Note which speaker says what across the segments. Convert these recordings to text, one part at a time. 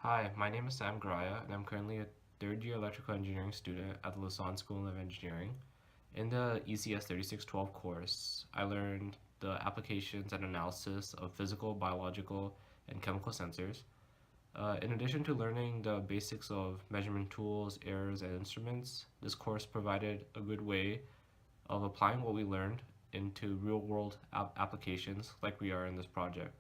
Speaker 1: Hi, my name is Guraya, and I'm currently a third-year electrical engineering student at the Lassonde School of Engineering. In the EECS3612 course, I learned the applications and analysis of physical, biological, and chemical sensors. In addition to learning the basics of measurement tools, errors, and instruments, this course provided a good way of applying what we learned into real-world applications like we are in this project.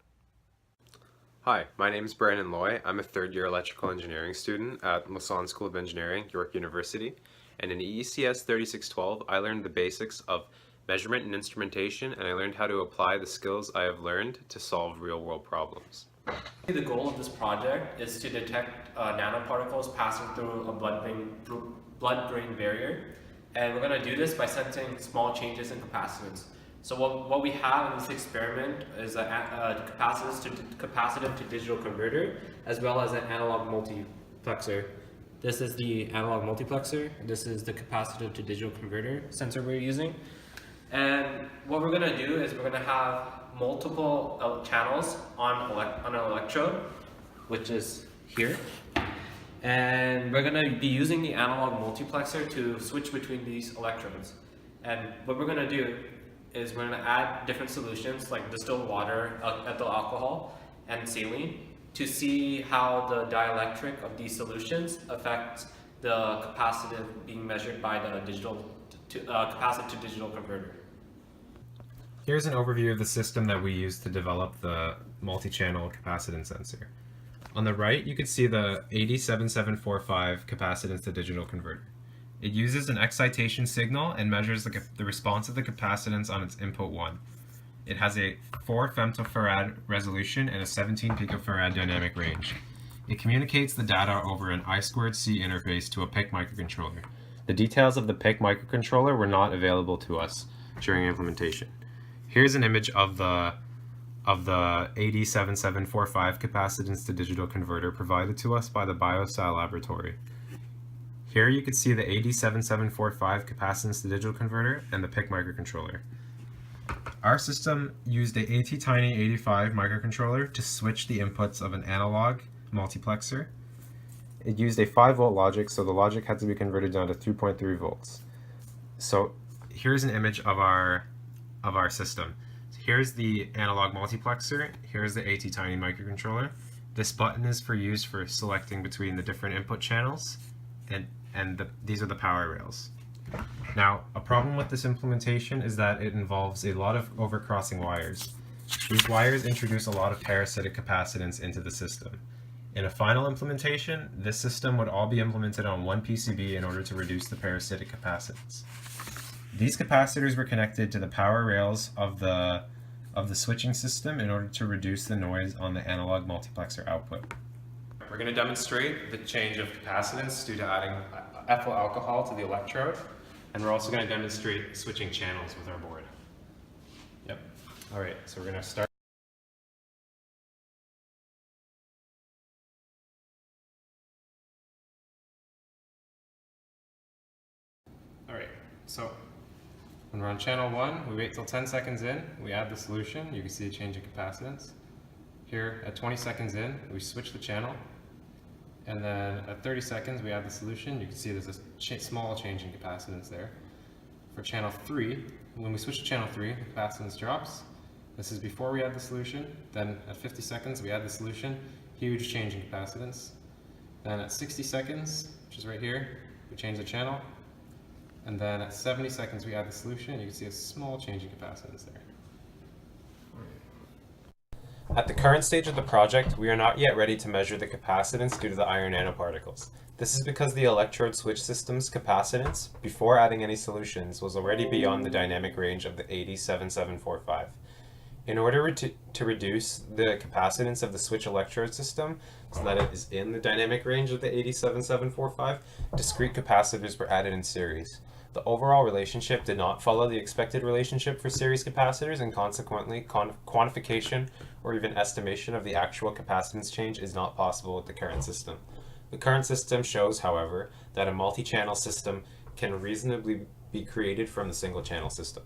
Speaker 2: Hi, my name is Brandon Loy. I'm a third-year electrical engineering student at Lassonde School of Engineering, York University. And in EECS 3612, I learned the basics of measurement and instrumentation, and I learned how to apply the skills I have learned to solve real-world problems.
Speaker 1: The goal of this project is to detect nanoparticles passing through a blood-brain barrier. And we're going to do this by sensing small changes in capacitance. So what we have in this experiment is a capacitive to digital converter, as well as an analog multiplexer. This is the analog multiplexer. This is the capacitive to digital converter sensor we're using. And what we're going to do is we're going to have multiple channels on an electrode, which is here. And we're going to be using the analog multiplexer to switch between these electrodes. And what we're going to do is we're going to add different solutions like distilled water, ethyl alcohol, and saline to see how the dielectric of these solutions affects the capacitive being measured by the capacitive to digital converter.
Speaker 3: Here's an overview of the system that we used to develop the multi-channel capacitance sensor. On the right, you can see the 807745 capacitance to digital converter. It uses an excitation signal and measures the response of the capacitance on its input 1. It has a 4 femtofarad resolution and a 17 picofarad dynamic range. It communicates the data over an I2C interface to a PIC microcontroller. The details of the PIC microcontroller were not available to us during implementation. Here's an image of the 807745 capacitance to digital converter provided to us by the UR-BioSA laboratory. Here you can see the 807745 capacitance to digital converter and the PIC microcontroller. Our system used a ATtiny85 microcontroller to switch the inputs of an analog multiplexer. It used a 5-volt logic, so the logic had to be converted down to 2.3 volts. So here's an image of our system. Here's the analog multiplexer, here's the ATtiny microcontroller. This button is used for selecting between the different input channels, and these are the power rails. Now, a problem with this implementation is that it involves a lot of overcrossing wires. These wires introduce a lot of parasitic capacitance into the system. In a final implementation, this system would all be implemented on one PCB in order to reduce the parasitic capacitance. These capacitors were connected to the power rails of the switching system in order to reduce the noise on the analog multiplexer output. We're going to demonstrate the change of capacitance due to adding ethyl alcohol to the electrode, and we're also going to demonstrate switching channels with our board. Yep. All right, so we're going to start. All right, so when we're on channel 1, we wait till 10 seconds in, we add the solution, you can see a change in capacitance. Here at 20 seconds in, we switch the channel, and then at 30 seconds we add the solution, you can see there's a small change in capacitance there. For channel 3, when we switch to channel 3, the capacitance drops. This is before we add the solution. Then at 50 seconds we add the solution, huge change in capacitance. Then at 60 seconds, which is right here, we change the channel. And then at 70 seconds we add the solution, you can see a small change in capacitance there. At the current stage of the project, we are not yet ready to measure the capacitance due to the iron nanoparticles. This is because the electrode switch system's capacitance, before adding any solutions, was already beyond the dynamic range of the 807745. In order to reduce the capacitance of the switch electrode system so that it is in the dynamic range of the 807745, discrete capacitors were added in series. The overall relationship did not follow the expected relationship for series capacitors, and consequently quantification or even estimation of the actual capacitance change is not possible with the current system. The current system shows, however, that a multi-channel system can reasonably be created from the single channel system.